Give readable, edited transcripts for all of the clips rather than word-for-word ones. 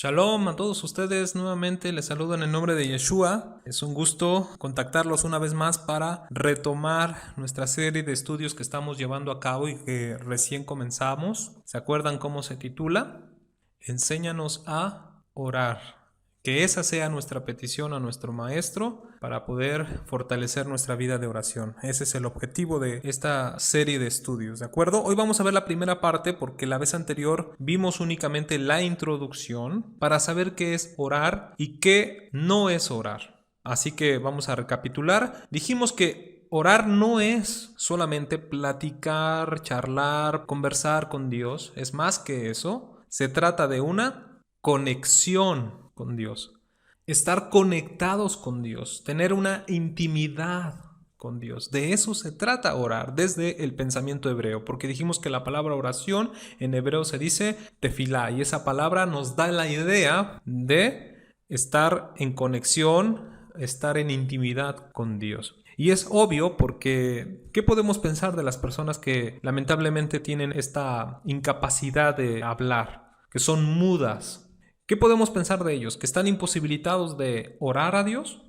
Shalom a todos ustedes, nuevamente les saludo en el nombre de Yeshua. Es un gusto contactarlos una vez más para retomar nuestra serie de estudios que estamos llevando a cabo y que recién comenzamos. ¿Se acuerdan cómo se titula? Enséñanos a orar. Que esa sea nuestra petición a nuestro Maestro para poder fortalecer nuestra vida de oración. Ese es el objetivo de esta serie de estudios, ¿de acuerdo? Hoy vamos a ver la primera parte porque la vez anterior vimos únicamente la introducción para saber qué es orar y qué no es orar. Así que vamos a recapitular. Dijimos que orar no es solamente platicar, charlar, conversar con Dios. Es más que eso. Se trata de una conexión con Dios, estar conectados con Dios, tener una intimidad con Dios. De eso se trata orar desde el pensamiento hebreo, porque dijimos que la palabra oración en hebreo se dice tefilá, y esa palabra nos da la idea de estar en conexión, estar en intimidad con Dios. Y es obvio porque ¿qué podemos pensar de las personas que lamentablemente tienen esta incapacidad de hablar, que son mudas? ¿Qué podemos pensar de ellos? ¿Que están imposibilitados de orar a Dios?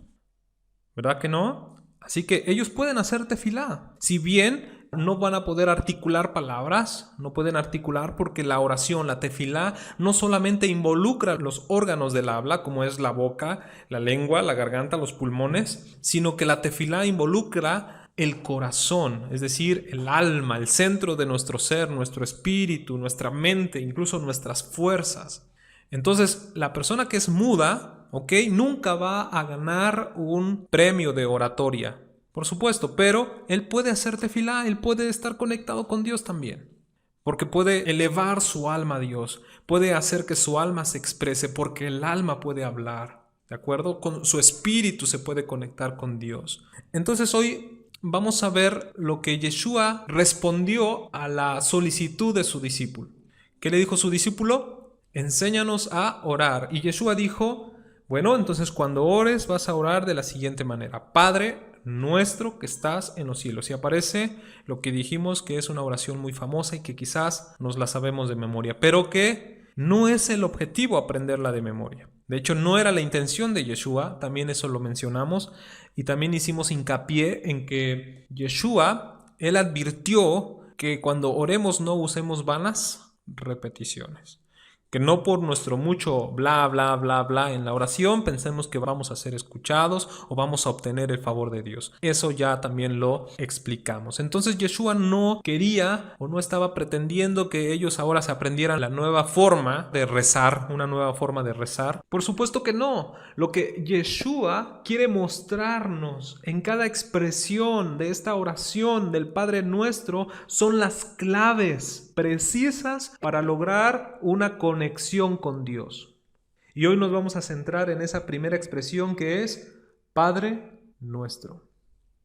¿Verdad que no? Así que ellos pueden hacer tefilá. Si bien no van a poder articular palabras, no pueden articular porque la oración, la tefilá, no solamente involucra los órganos del habla, como es la boca, la lengua, la garganta, los pulmones, sino que la tefilá involucra el corazón, es decir, el alma, el centro de nuestro ser, nuestro espíritu, nuestra mente, incluso nuestras fuerzas. Entonces, la persona que es muda, nunca va a ganar un premio de oratoria, por supuesto, pero él puede hacer tefilá, él puede estar conectado con Dios también, porque puede elevar su alma a Dios, puede hacer que su alma se exprese, porque el alma puede hablar, ¿de acuerdo? Con su espíritu se puede conectar con Dios. Entonces hoy vamos a ver lo que Yeshua respondió a la solicitud de su discípulo. ¿Qué le dijo su discípulo? Enséñanos a orar. Y Yeshua dijo, bueno, entonces cuando ores vas a orar de la siguiente manera. Padre nuestro que estás en los cielos. Y aparece lo que dijimos que es una oración muy famosa y que quizás nos la sabemos de memoria, pero que no es el objetivo aprenderla de memoria. De hecho, no era la intención de Yeshua, también eso lo mencionamos, y también hicimos hincapié en que Yeshua, él advirtió que cuando oremos no usemos vanas repeticiones. Que no por nuestro mucho bla, bla, bla, bla en la oración pensemos que vamos a ser escuchados o vamos a obtener el favor de Dios. Eso ya también lo explicamos. Entonces Yeshua no quería o no estaba pretendiendo que ellos ahora se aprendieran la nueva forma de rezar, una nueva forma de rezar. Por supuesto que no. Lo que Yeshua quiere mostrarnos en cada expresión de esta oración del Padre Nuestro son las claves precisas para lograr una conexión con Dios. Y hoy nos vamos a centrar en esa primera expresión que es Padre Nuestro.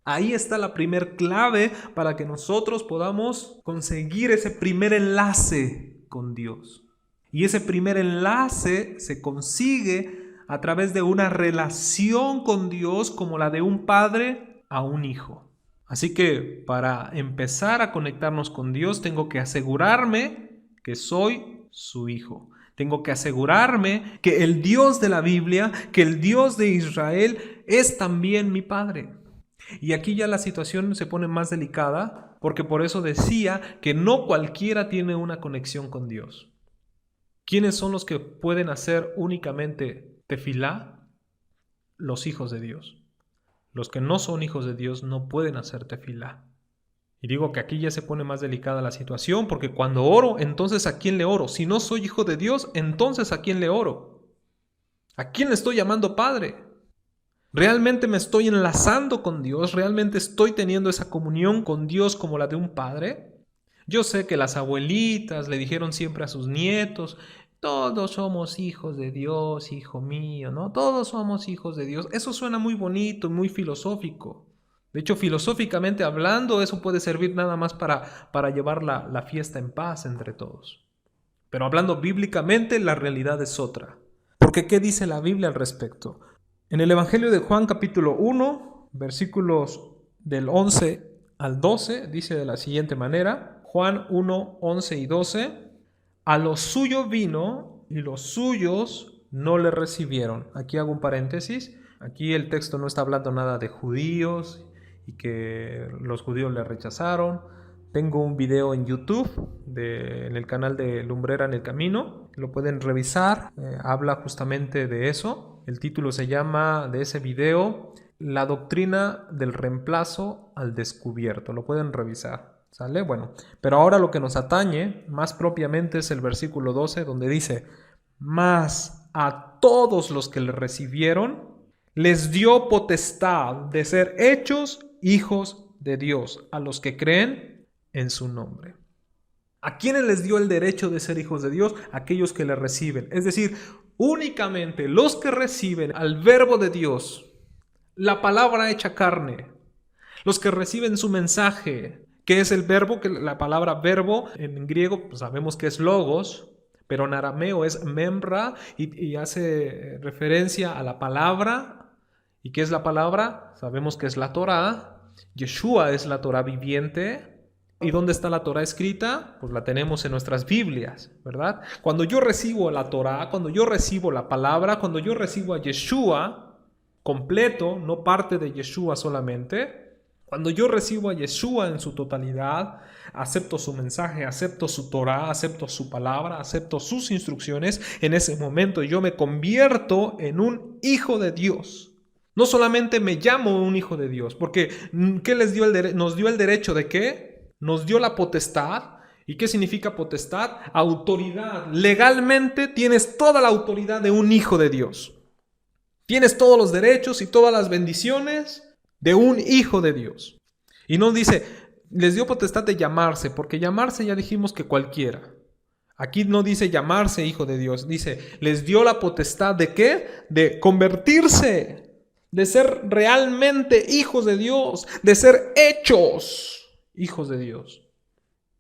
Ahí está la primer clave para que nosotros podamos conseguir ese primer enlace con Dios. Y ese primer enlace se consigue a través de una relación con Dios como la de un padre a un hijo. Así que para empezar a conectarnos con Dios tengo que asegurarme que soy su hijo. Tengo que asegurarme que el Dios de la Biblia, que el Dios de Israel es también mi Padre. Y aquí ya la situación se pone más delicada porque por eso decía que no cualquiera tiene una conexión con Dios. ¿Quiénes son los que pueden hacer únicamente tefilá? Los hijos de Dios. Los que no son hijos de Dios no pueden hacer tefilá. Y digo que aquí ya se pone más delicada la situación, porque cuando oro, entonces ¿a quién le oro? Si no soy hijo de Dios, entonces ¿a quién le oro? ¿A quién le estoy llamando Padre? ¿Realmente me estoy enlazando con Dios? ¿Realmente estoy teniendo esa comunión con Dios como la de un padre? Yo sé que las abuelitas le dijeron siempre a sus nietos, todos somos hijos de Dios, hijo mío, ¿no? Todos somos hijos de Dios. Eso suena muy bonito, muy filosófico. De hecho, filosóficamente hablando, eso puede servir nada más para llevar la fiesta en paz entre todos. Pero hablando bíblicamente, la realidad es otra. Porque ¿qué dice la Biblia al respecto? En el Evangelio de Juan capítulo 1, versículos del 11 al 12, dice de la siguiente manera, Juan 1, 11 y 12, a lo suyo vino y los suyos no le recibieron. Aquí hago un paréntesis. Aquí el texto no está hablando nada de judíos y que los judíos le rechazaron. Tengo un video en YouTube en el canal de Lumbrera en el Camino. Lo pueden revisar. Habla justamente de eso. El título se llama de ese video La doctrina del reemplazo al descubierto. Lo pueden revisar. ¿Sale? Bueno, pero ahora lo que nos atañe más propiamente es el versículo 12 donde dice: mas a todos los que le recibieron les dio potestad de ser hechos hijos de Dios, a los que creen en su nombre. ¿A quiénes les dio el derecho de ser hijos de Dios? Aquellos que le reciben. Es decir, únicamente los que reciben al verbo de Dios, la palabra hecha carne, los que reciben su mensaje, que es el verbo, que la palabra verbo en griego pues sabemos que es logos, pero en arameo es memra y hace referencia a la palabra. ¿Y qué es la palabra? Sabemos que es la Torá. Yeshua es la Torá viviente. ¿Y dónde está la Torá escrita? Pues la tenemos en nuestras Biblias, ¿verdad? Cuando yo recibo la Torá, cuando yo recibo la palabra, cuando yo recibo a Yeshua completo, no parte de Yeshua solamente, cuando yo recibo a Yeshua en su totalidad, acepto su mensaje, acepto su Torá, acepto su palabra, acepto sus instrucciones, en ese momento yo me convierto en un hijo de Dios. No solamente me llamo un hijo de Dios, porque ¿qué les dio nos dio el derecho de qué? Nos dio la potestad. ¿Y qué significa potestad? Autoridad. Legalmente tienes toda la autoridad de un hijo de Dios. Tienes todos los derechos y todas las bendiciones de un hijo de Dios. Y no dice, les dio potestad de llamarse, porque llamarse ya dijimos que cualquiera. Aquí no dice llamarse hijo de Dios, dice, les dio la potestad de ¿qué? De convertirse, de ser realmente hijos de Dios, de ser hechos hijos de Dios.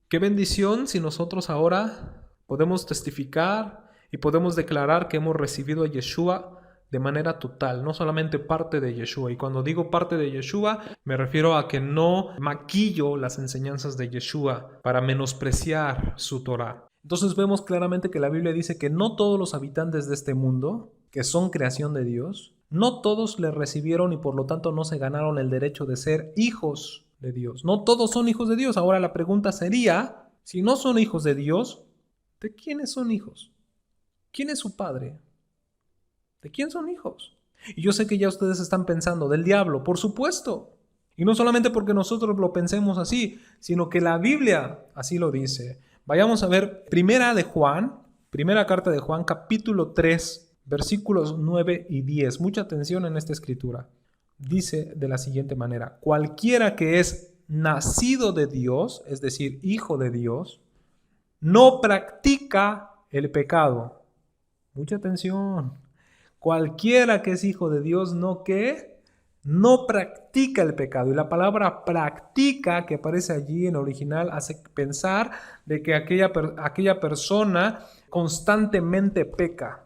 Qué bendición si nosotros ahora podemos testificar y podemos declarar que hemos recibido a Yeshua de manera total, no solamente parte de Yeshua. Y cuando digo parte de Yeshua, me refiero a que no maquillo las enseñanzas de Yeshua para menospreciar su Torah. Entonces vemos claramente que la Biblia dice que no todos los habitantes de este mundo, que son creación de Dios, no todos le recibieron y por lo tanto no se ganaron el derecho de ser hijos de Dios. No todos son hijos de Dios. Ahora la pregunta sería, si no son hijos de Dios, ¿de quiénes son hijos? ¿Quién es su padre? ¿De quién son hijos? Y yo sé que ya ustedes están pensando, del diablo, por supuesto. Y no solamente porque nosotros lo pensemos así, sino que la Biblia así lo dice. Vayamos a ver primera carta de Juan, capítulo 3, versículos 9 y 10. Mucha atención en esta escritura. Dice de la siguiente manera: cualquiera que es nacido de Dios, es decir, hijo de Dios, no practica el pecado. Mucha atención. Cualquiera que es hijo de Dios, no practica el pecado. Y la palabra practica, que aparece allí en original, hace pensar de que aquella persona constantemente peca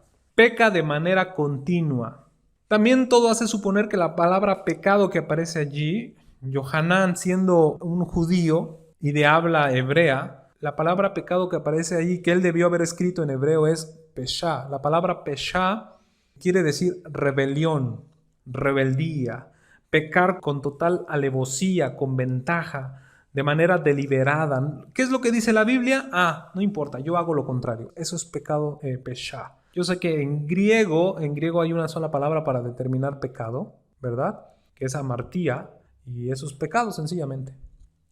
de manera continua. También todo hace suponer que la palabra pecado que aparece allí, Yohanan siendo un judío y de habla hebrea, la palabra pecado que aparece allí, que él debió haber escrito en hebreo, es pesha. La palabra pesha quiere decir rebelión, rebeldía, pecar con total alevosía, con ventaja, de manera deliberada. ¿Qué es lo que dice la Biblia? No importa, yo hago lo contrario. Eso es pecado, pesha. Yo sé que en griego hay una sola palabra para determinar pecado, ¿verdad? Que es amartía, y eso es pecado sencillamente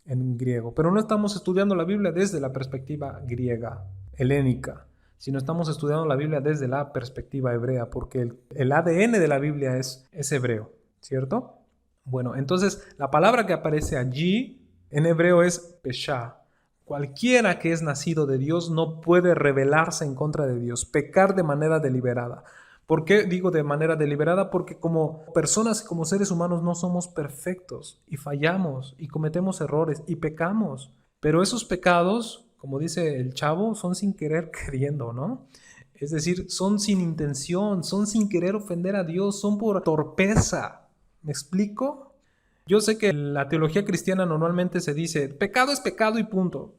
en griego. Pero no estamos estudiando la Biblia desde la perspectiva griega, helénica, sino estamos estudiando la Biblia desde la perspectiva hebrea, porque el ADN de la Biblia es hebreo, ¿cierto? Bueno, entonces la palabra que aparece allí en hebreo es pesha. Cualquiera que es nacido de Dios no puede rebelarse en contra de Dios, pecar de manera deliberada. ¿Por qué digo de manera deliberada? Porque como personas, como seres humanos, no somos perfectos y fallamos y cometemos errores y pecamos. Pero esos pecados, como dice el chavo, son sin querer queriendo, ¿no? Es decir, son sin intención, son sin querer ofender a Dios, son por torpeza. ¿Me explico? Yo sé que en la teología cristiana normalmente se dice, pecado es pecado y punto.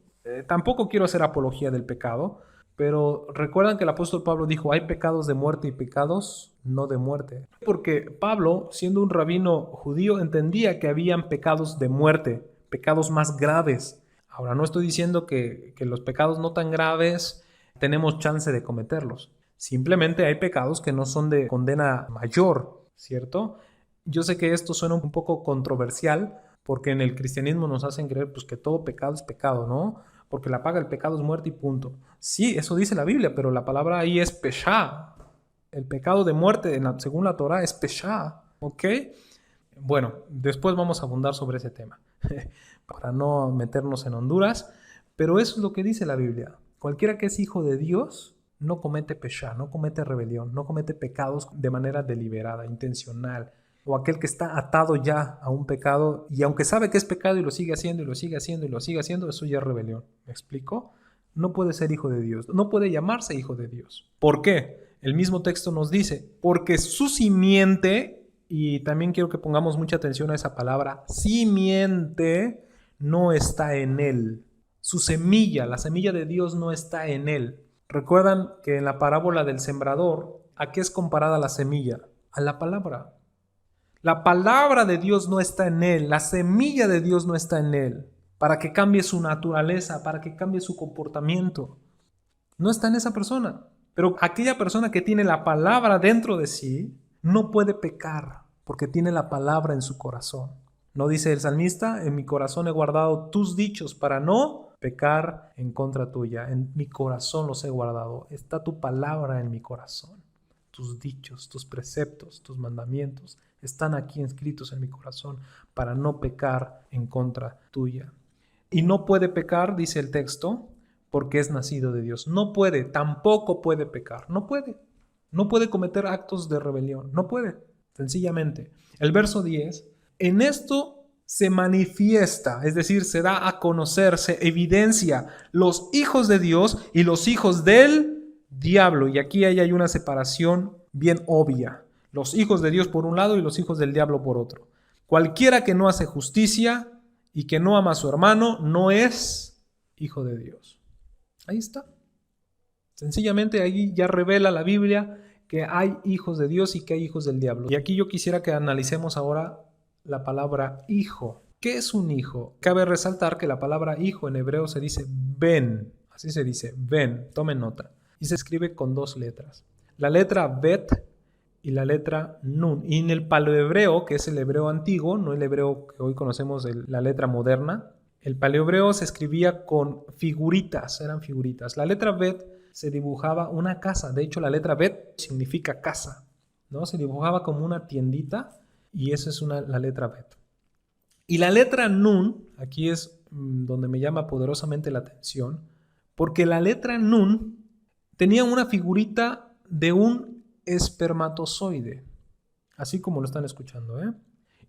Tampoco quiero hacer apología del pecado, Pero recuerdan que el apóstol Pablo dijo, hay pecados de muerte y pecados no de muerte. Porque Pablo, siendo un rabino judío, entendía que habían pecados de muerte, pecados más graves. Ahora, no estoy diciendo que los pecados no tan graves tenemos chance de cometerlos. Simplemente hay pecados que no son de condena mayor, ¿cierto? Yo sé que esto suena un poco controversial porque en el cristianismo nos hacen creer pues, que todo pecado es pecado, ¿no? Porque la paga del pecado es muerte y punto. Sí, eso dice la Biblia, pero la palabra ahí es peshá. El pecado de muerte, según la Torah, es peshá, ¿ok? Bueno, después vamos a abundar sobre ese tema, para no meternos en Honduras, pero eso es lo que dice la Biblia. Cualquiera que es hijo de Dios no comete peshá, no comete rebelión, no comete pecados de manera deliberada, intencional, o aquel que está atado ya a un pecado y aunque sabe que es pecado y lo sigue haciendo y lo sigue haciendo y lo sigue haciendo, eso ya es rebelión. ¿Me explico? No puede ser hijo de Dios, no puede llamarse hijo de Dios. ¿Por qué? El mismo texto nos dice, porque su simiente, y también quiero que pongamos mucha atención a esa palabra, simiente, no está en él. Su semilla, la semilla de Dios no está en él. Recuerdan que en la parábola del sembrador, ¿a qué es comparada la semilla? A la palabra. La palabra de Dios no está en él, la semilla de Dios no está en él, para que cambie su naturaleza, para que cambie su comportamiento. No está en esa persona. Pero aquella persona que tiene la palabra dentro de sí, no puede pecar, porque tiene la palabra en su corazón. ¿No dice el salmista? En mi corazón he guardado tus dichos para no pecar en contra tuya. En mi corazón los he guardado. Está tu palabra en mi corazón. Tus dichos, tus preceptos, tus mandamientos están aquí inscritos en mi corazón para no pecar en contra tuya. Y no puede pecar, dice el texto, porque es nacido de Dios. No puede, tampoco puede pecar. No puede. No puede cometer actos de rebelión. No puede, sencillamente. El verso 10, en esto se manifiesta, es decir, se da a conocer, se evidencia los hijos de Dios y los hijos del diablo. Y aquí hay una separación bien obvia. Los hijos de Dios por un lado y los hijos del diablo por otro. Cualquiera que no hace justicia y que no ama a su hermano no es hijo de Dios. Ahí está. Sencillamente ahí ya revela la Biblia que hay hijos de Dios y que hay hijos del diablo. Y aquí yo quisiera que analicemos ahora la palabra hijo. ¿Qué es un hijo? Cabe resaltar que la palabra hijo en hebreo se dice ben. Así se dice, ben. Tomen nota. Y se escribe con dos letras. La letra bet y la letra nun. Y en el paleohebreo, que es el hebreo antiguo, no el hebreo que hoy conocemos, la letra moderna, el paleohebreo se escribía con figuritas, eran figuritas. La letra bet se dibujaba una casa. De hecho, la letra bet significa casa, ¿no? Se dibujaba como una tiendita y esa es la letra bet. Y la letra nun, aquí es donde me llama poderosamente la atención, porque la letra nun tenía una figurita de un espermatozoide, así como lo están escuchando, ¿eh?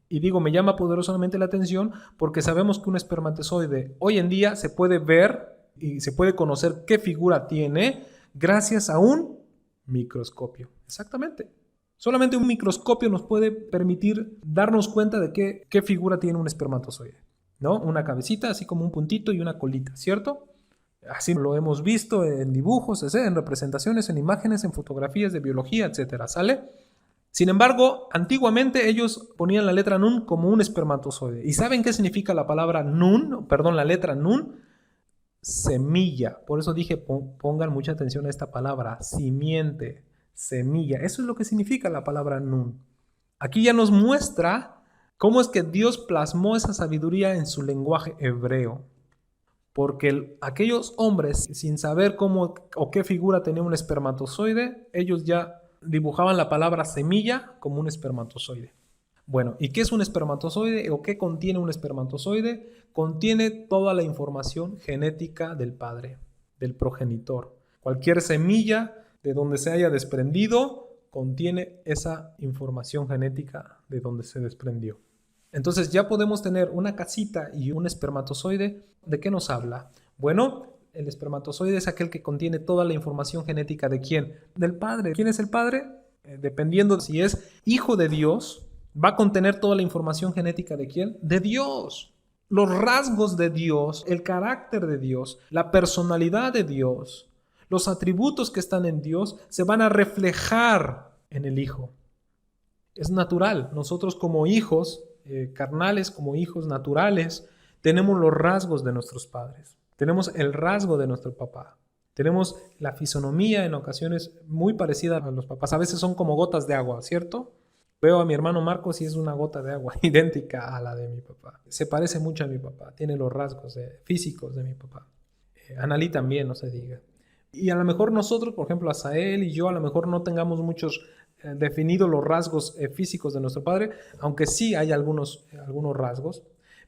Y digo, me llama poderosamente la atención porque sabemos que un espermatozoide hoy en día se puede ver y se puede conocer qué figura tiene gracias a un microscopio. Exactamente. Solamente un microscopio nos puede permitir darnos cuenta de qué figura tiene un espermatozoide, ¿no? Una cabecita, así como un puntito y una colita, ¿cierto? Así lo hemos visto en dibujos, en representaciones, en imágenes, en fotografías de biología, etcétera, ¿sale? Sin embargo, antiguamente ellos ponían la letra nun como un espermatozoide. ¿Y saben qué significa la palabra nun? Perdón, la letra nun. Semilla. Por eso dije, pongan mucha atención a esta palabra, simiente, semilla. Eso es lo que significa la palabra nun. Aquí ya nos muestra cómo es que Dios plasmó esa sabiduría en su lenguaje hebreo. Porque aquellos hombres, sin saber cómo o qué figura tenía un espermatozoide, ellos ya dibujaban la palabra semilla como un espermatozoide. Bueno, ¿y qué es un espermatozoide o qué contiene un espermatozoide? Contiene toda la información genética del padre, del progenitor. Cualquier semilla de donde se haya desprendido contiene esa información genética de donde se desprendió. Entonces ya podemos tener una casita y un espermatozoide. ¿De qué nos habla? Bueno, el espermatozoide es aquel que contiene toda la información genética ¿de quién? Del padre. ¿Quién es el padre? Dependiendo si es hijo de Dios, va a contener toda la información genética ¿de quién? De Dios. Los rasgos de Dios, el carácter de Dios, la personalidad de Dios, Los atributos que están en Dios se van a reflejar en el Hijo. Es natural. Nosotros como hijos carnales, como hijos naturales, tenemos los rasgos de nuestros padres. Tenemos el rasgo de nuestro papá. Tenemos la fisonomía en ocasiones muy parecida a los papás. A veces son como gotas de agua, ¿cierto? Veo a mi hermano Marcos y es una gota de agua idéntica a la de mi papá. Se parece mucho a mi papá. Tiene los rasgos físicos de mi papá. Analí también, no se diga. Y a lo mejor nosotros, por ejemplo, Asael y yo, a lo mejor no tengamos muchos definidos los rasgos físicos de nuestro padre, aunque sí hay algunos rasgos,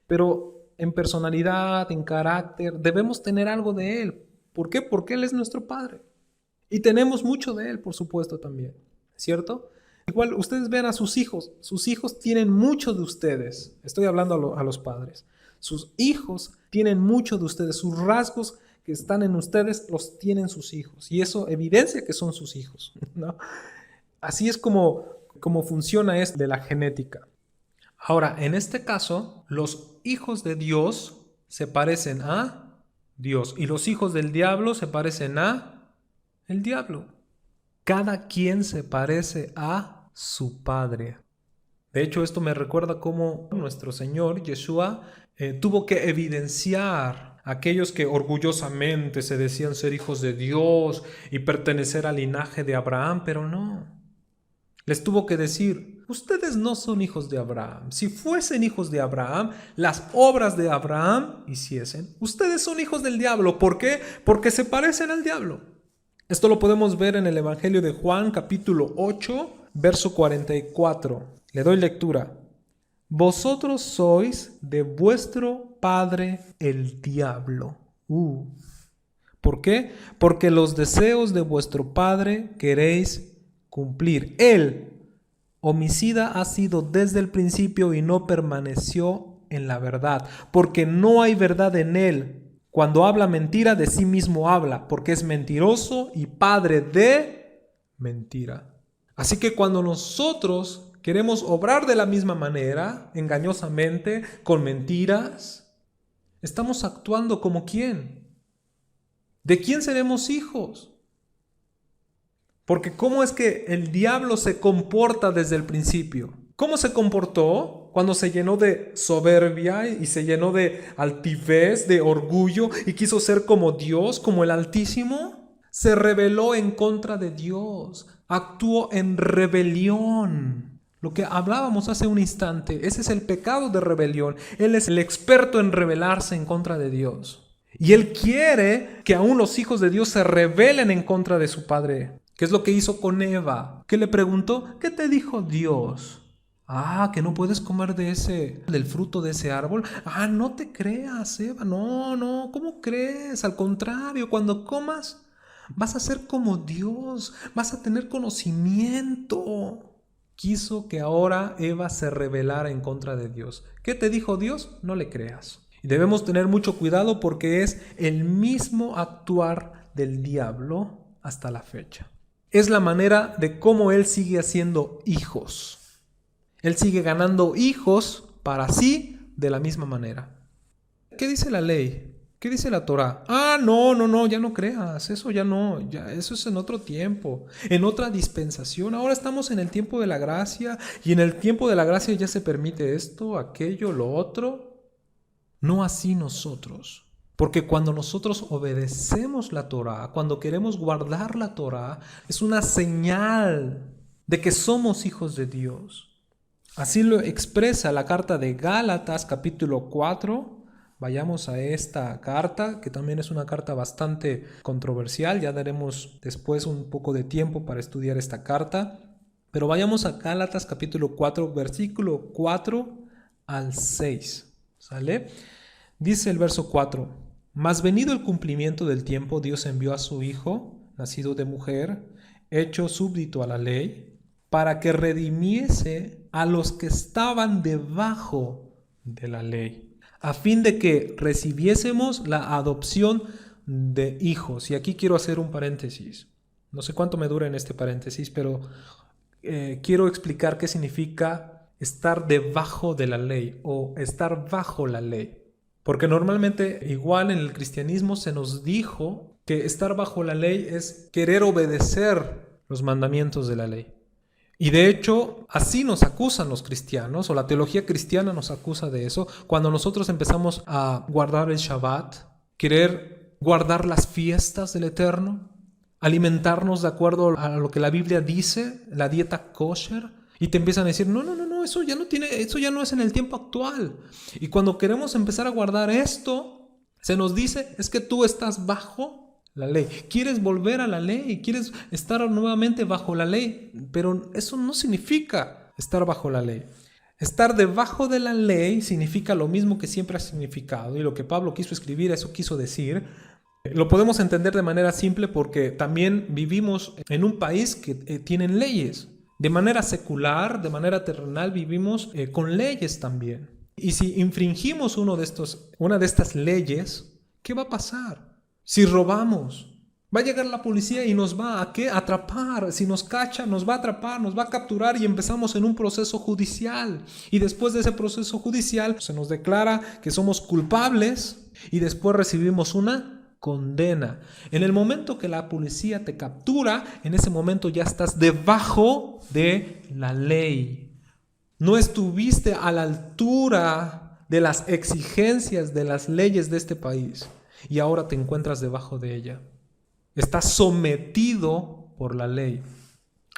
pero en personalidad, en carácter, debemos tener algo de él. ¿Por qué? Porque él es nuestro padre. Y tenemos mucho de él, por supuesto, también, ¿cierto? Igual ustedes ven a sus hijos tienen mucho de ustedes. Estoy hablando a los padres. Sus hijos tienen mucho de ustedes, sus rasgos que están en ustedes los tienen sus hijos. Y eso evidencia que son sus hijos, ¿no? Así es como funciona esto de la genética. Ahora, en este caso, los hijos de Dios se parecen a Dios y los hijos del diablo se parecen a el diablo. Cada quien se parece a su padre. De hecho, esto me recuerda cómo nuestro Señor, Yeshua, tuvo que evidenciar a aquellos que orgullosamente se decían ser hijos de Dios y pertenecer al linaje de Abraham, pero no. Les tuvo que decir, ustedes no son hijos de Abraham. Si fuesen hijos de Abraham, las obras de Abraham hiciesen. Ustedes son hijos del diablo. ¿Por qué? Porque se parecen al diablo. Esto lo podemos ver en el Evangelio de Juan, capítulo 8, verso 44. Le doy lectura. Vosotros sois de vuestro padre el diablo. ¿Por qué? Porque los deseos de vuestro padre queréis cumplir. Él, homicida, ha sido desde el principio y no permaneció en la verdad, porque no hay verdad en él. Cuando habla mentira, de sí mismo habla, porque es mentiroso y padre de mentira. Así que cuando nosotros queremos obrar de la misma manera, engañosamente, con mentiras, estamos actuando como ¿quién? ¿De quién seremos hijos? Porque ¿cómo es que el diablo se comporta desde el principio? ¿Cómo se comportó cuando se llenó de soberbia y se llenó de altivez, de orgullo y quiso ser como Dios, como el Altísimo? Se rebeló en contra de Dios, actuó en rebelión. Lo que hablábamos hace un instante, ese es el pecado de rebelión. Él es el experto en rebelarse en contra de Dios. Y él quiere que aún los hijos de Dios se rebelen en contra de su padre. ¿Qué es lo que hizo con Eva? ¿Qué le preguntó? ¿Qué te dijo Dios? Que no puedes comer del fruto de ese árbol. No te creas, Eva. No, ¿cómo crees? Al contrario, cuando comas, vas a ser como Dios. Vas a tener conocimiento. Quiso que ahora Eva se rebelara en contra de Dios. ¿Qué te dijo Dios? No le creas. Y debemos tener mucho cuidado porque es el mismo actuar del diablo hasta la fecha. Es la manera de cómo él sigue haciendo hijos. Él sigue ganando hijos para sí de la misma manera. ¿Qué dice la ley? ¿Qué dice la Torá? No, ya no creas. Eso ya no, eso es en otro tiempo, en otra dispensación. Ahora estamos en el tiempo de la gracia y en el tiempo de la gracia ya se permite esto, aquello, lo otro. No así nosotros. Porque cuando nosotros obedecemos la Torá, cuando queremos guardar la Torá, es una señal de que somos hijos de Dios. Así lo expresa la carta de Gálatas, capítulo 4. Vayamos a esta carta, que también es una carta bastante controversial. Ya daremos después un poco de tiempo para estudiar esta carta. Pero vayamos a Gálatas, capítulo 4, versículo 4 al 6. ¿Sale? Dice el verso 4. Mas venido el cumplimiento del tiempo, Dios envió a su Hijo, nacido de mujer, hecho súbdito a la ley, para que redimiese a los que estaban debajo de la ley, a fin de que recibiésemos la adopción de hijos. Y aquí quiero hacer un paréntesis. No sé cuánto me dura en este paréntesis, pero quiero explicar qué significa estar debajo de la ley o estar bajo la ley. Porque normalmente, igual en el cristianismo se nos dijo que estar bajo la ley es querer obedecer los mandamientos de la ley. Y de hecho, así nos acusan los cristianos, o la teología cristiana nos acusa de eso, cuando nosotros empezamos a guardar el Shabbat, querer guardar las fiestas del Eterno, alimentarnos de acuerdo a lo que la Biblia dice, la dieta kosher, y te empiezan a decir, no, eso ya no es en el tiempo actual. Y cuando queremos empezar a guardar esto, se nos dice, es que tú estás bajo la ley. Quieres volver a la ley, quieres estar nuevamente bajo la ley, pero eso no significa estar bajo la ley. Estar debajo de la ley significa lo mismo que siempre ha significado, y lo que Pablo quiso escribir, eso quiso decir. Lo podemos entender de manera simple porque también vivimos en un país que tienen leyes. De manera secular, de manera terrenal, vivimos con leyes también. Y si infringimos una de estas leyes, ¿qué va a pasar? Si robamos, va a llegar la policía y nos va a atrapar. Si nos cacha, nos va a atrapar, nos va a capturar y empezamos en un proceso judicial. Y después de ese proceso judicial se nos declara que somos culpables y después recibimos una condena. En el momento que la policía te captura, en ese momento ya estás debajo de la ley. No estuviste a la altura de las exigencias de las leyes de este país. Y ahora te encuentras debajo de ella. Estás sometido por la ley.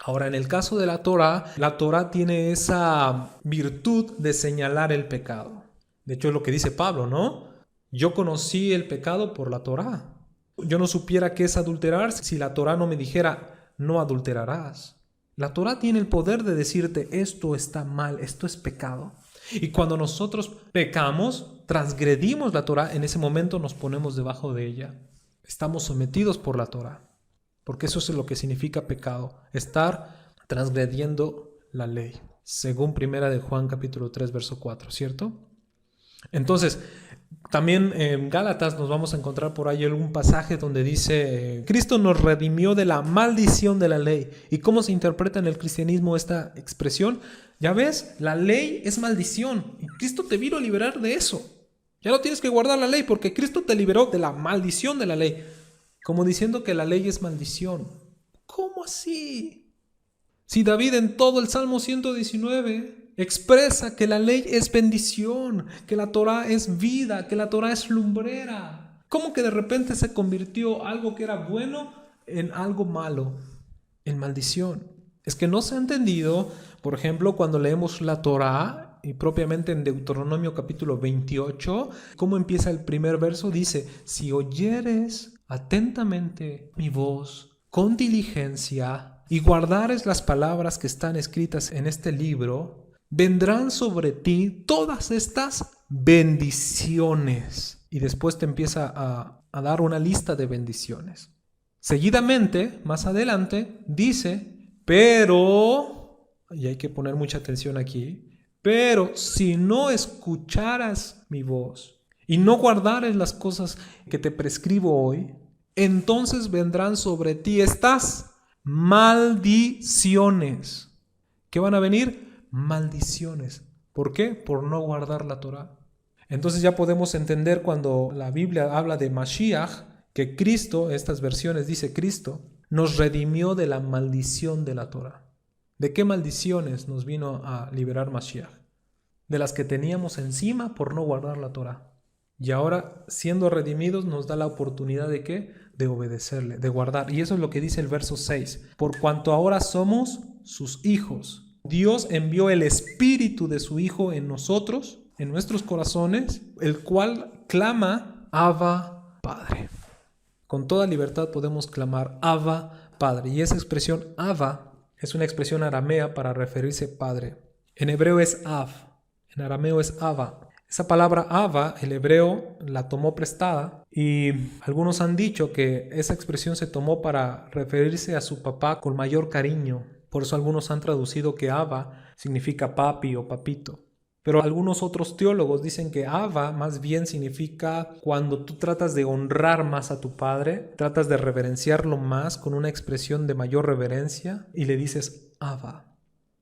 Ahora, en el caso de la Torá tiene esa virtud de señalar el pecado. De hecho, es lo que dice Pablo, ¿no? Yo conocí el pecado por la Torá. Yo no supiera qué es adulterar si la Torá no me dijera, no adulterarás. La Torá tiene el poder de decirte, esto está mal, esto es pecado. Y cuando nosotros pecamos, transgredimos la Torá, en ese momento nos ponemos debajo de ella. Estamos sometidos por la Torá, porque eso es lo que significa pecado, estar transgrediendo la ley, según 1 de Juan capítulo 3, verso 4, ¿cierto? Entonces, también en Gálatas nos vamos a encontrar por ahí algún pasaje donde dice, Cristo nos redimió de la maldición de la ley. ¿Y cómo se interpreta en el cristianismo esta expresión? Ya ves, la ley es maldición y Cristo te vino a liberar de eso. Ya no tienes que guardar la ley porque Cristo te liberó de la maldición de la ley. Como diciendo que la ley es maldición. ¿Cómo así? Si David en todo el Salmo 119 expresa que la ley es bendición, que la Torá es vida, que la Torá es lumbrera. ¿Cómo que de repente se convirtió algo que era bueno en algo malo, en maldición? Es que no se ha entendido, por ejemplo, cuando leemos la Torá, y propiamente en Deuteronomio capítulo 28, cómo empieza el primer verso, dice, si oyeres atentamente mi voz con diligencia y guardares las palabras que están escritas en este libro, vendrán sobre ti todas estas bendiciones. Y después te empieza a dar una lista de bendiciones. Seguidamente, más adelante, dice, pero, y hay que poner mucha atención aquí, pero si no escucharas mi voz y no guardares las cosas que te prescribo hoy, entonces vendrán sobre ti estas maldiciones. ¿Qué van a venir? Maldiciones. ¿Por qué? Por no guardar la Torá. Entonces ya podemos entender cuando la Biblia habla de Mashiach, que Cristo, estas versiones dice Cristo, nos redimió de la maldición de la Torá. ¿De qué maldiciones nos vino a liberar Mashiach? De las que teníamos encima por no guardar la Torá. Y ahora, siendo redimidos, nos da la oportunidad ¿de qué? De obedecerle, de guardar. Y eso es lo que dice el verso 6. Por cuanto ahora somos sus hijos. Dios envió el Espíritu de su Hijo en nosotros, en nuestros corazones, el cual clama, Abba, Padre. Con toda libertad podemos clamar, Abba, Padre. Y esa expresión, Abba, es una expresión aramea para referirse a Padre. En hebreo es Av, en arameo es Abba. Esa palabra Abba, el hebreo la tomó prestada y algunos han dicho que esa expresión se tomó para referirse a su papá con mayor cariño. Por eso algunos han traducido que Abba significa papi o papito. Pero algunos otros teólogos dicen que Abba más bien significa cuando tú tratas de honrar más a tu padre, tratas de reverenciarlo más con una expresión de mayor reverencia y le dices Abba.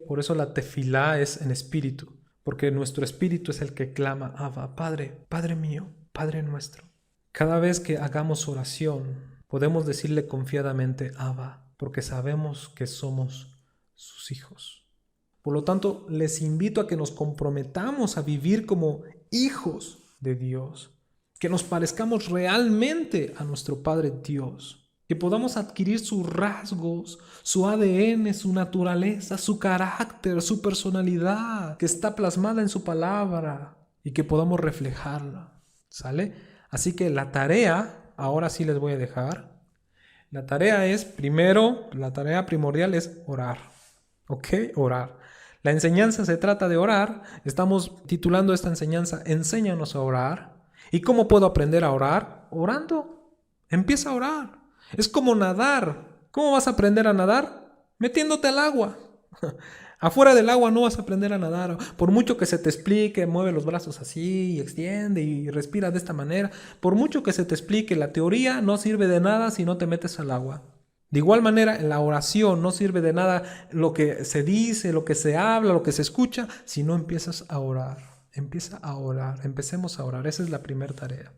Por eso la tefilá es en espíritu, porque nuestro espíritu es el que clama Abba, Padre, Padre mío, Padre nuestro. Cada vez que hagamos oración, podemos decirle confiadamente Abba, porque sabemos que somos sus hijos. Por lo tanto, les invito a que nos comprometamos a vivir como hijos de Dios, que nos parezcamos realmente a nuestro Padre Dios, que podamos adquirir sus rasgos, su ADN, su naturaleza, su carácter, su personalidad, que está plasmada en su palabra y que podamos reflejarla, ¿sale? Así que la tarea, ahora sí les voy a dejar, la tarea primordial es orar, ¿ok? Orar. La enseñanza se trata de orar. Estamos titulando esta enseñanza Enséñanos a orar. ¿Y cómo puedo aprender a orar? Orando. Empieza a orar. Es como nadar. ¿Cómo vas a aprender a nadar? Metiéndote al agua. Afuera del agua no vas a aprender a nadar. Por mucho que se te explique, mueve los brazos así y extiende y respira de esta manera. Por mucho que se te explique, la teoría no sirve de nada si no te metes al agua. De igual manera, en la oración no sirve de nada lo que se dice, lo que se habla, lo que se escucha, si no empiezas a orar. Empieza a orar, empecemos a orar. Esa es la primera tarea.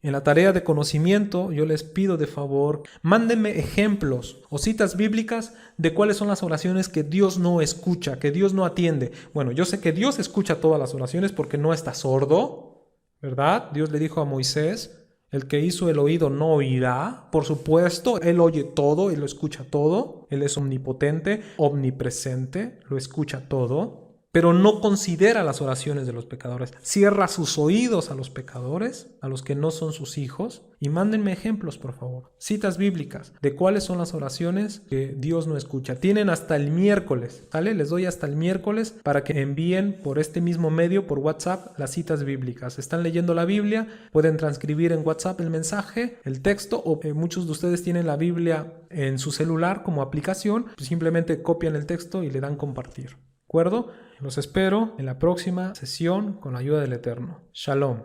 En la tarea de conocimiento, yo les pido de favor, mándenme ejemplos o citas bíblicas de cuáles son las oraciones que Dios no escucha, que Dios no atiende. Bueno, yo sé que Dios escucha todas las oraciones porque no está sordo, ¿verdad? Dios le dijo a Moisés, el que hizo el oído no oirá. Por supuesto, Él oye todo, Él lo escucha todo. Él es omnipotente, omnipresente, lo escucha todo. Pero no considera las oraciones de los pecadores. Cierra sus oídos a los pecadores, a los que no son sus hijos. Y mándenme ejemplos, por favor. Citas bíblicas de cuáles son las oraciones que Dios no escucha. Tienen hasta el miércoles, ¿sale? Les doy hasta el miércoles para que envíen por este mismo medio, por WhatsApp, las citas bíblicas. Están leyendo la Biblia, pueden transcribir en WhatsApp el mensaje, el texto, o muchos de ustedes tienen la Biblia en su celular como aplicación. Pues simplemente copian el texto y le dan compartir. ¿De acuerdo? Los espero en la próxima sesión con la ayuda del Eterno. Shalom.